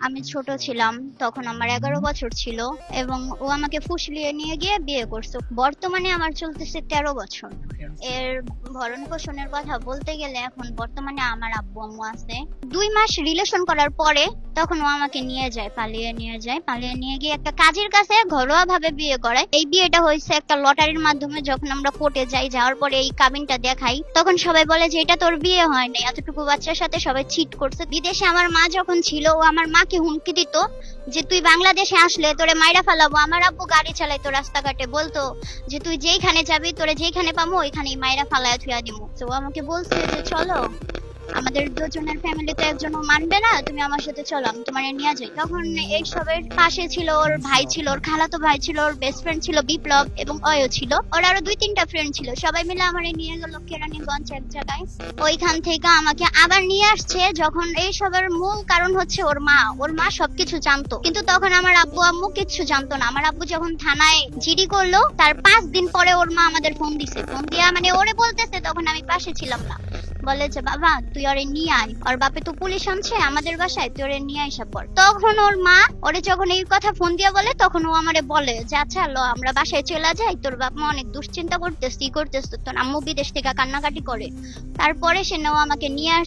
আমি ছোট ছিলাম, তখন আমার 11 বছর ছিল এবং ও আমাকে ফুসলিয়ে নিয়ে গিয়ে বিয়ে করছে। বর্তমানে আমার চলতেছে 13 বছর। এর ভরণ পোষণের কথা বলতে গেলে এখন বর্তমানে আমার আব্বু আম্মু আছে। 2 মাস রিলেশন করার পরে তখন ও আমাকে নিয়ে যায়, পালিয়ে নিয়ে গিয়ে একটা কাজের কাছে ঘরোয়া ভাবে বিয়ে করায়। এই বিয়েটা হয়েছে একটা লটারির মাধ্যমে। যখন আমরা কোর্টে যাওয়ার পরে এই কাবিনটা দেখাই, তখন সবাই বলে যে এটা তোর বিয়ে হয় নাই, এতটুকু বাচ্চার সাথে সবাই চিট করছে। বিদেশে আমার মা যখন ছিল, ও আমার মাকে হুমকি দিত যে তুই বাংলাদেশে আসলে তোরে মাইরা ফেলাবো। আমার আব্বু গাড়ি চালাইতো, রাস্তাঘাটে বলতো যে তুই যেইখানে যাবি তোরে যেইখানে পাবো ওইখানেই মাইরা ফালায়া থুয়া দিমু। তো ও আমাকে বলছে যে চলো, আমাদের দুজনের ফ্যামিলিতে একজনও মানবে না, তুমি আমার সাথে চলো, আমি তোমার নিয়ে যাই। তখন এইসবের পাশে ছিল ওর ভাই, ছিল ওর খালাতো ভাই, ছিল ওর বেস্ট ফ্রেন্ড ছিল বিপ্লব, এবং অয়ও ছিল। ওর আরো 2-3টা ফ্রেন্ড ছিল। সবাই মিলে আমারে নিয়ে গেল কেরানীগঞ্জ এক জায়গায়। ওইখান থেকে আমাকে আবার নিয়ে আসছে। যখন এইসবের মূল কারণ হচ্ছে ওর মা সবকিছু জানতো, কিন্তু তখন আমার আব্বু আম্মু কিচ্ছু জানতো না। আমার আব্বু যখন থানায় জিডি করলো, তার 5 দিন পরে ওর মা আমাদের ফোন দিছে। ফোন দিয়া মানে ওরে বলতেছে, তখন আমি পাশে ছিলাম না, বলে যে বাবা তুই ওরে নিয়ে আয়, ওর বাপে তো পুলিশ আনছে আমাদের বাসায়, তুই ওরে নিয়ে আইসা পর। তখন ওর মা ওরে যখন এই কথা ফোন দিয়ে বলে, তখন ও আমারে বলে যে আচ্ছা লো আমরা বাসায় চলে যাই, তোর বাপ মা অনেক দুশ্চিন্তা করতেছে, তোর আম্মু বিদেশ থেকে কান্নাকাটি করে। তারপরে সে নেও আমাকে নিয়ে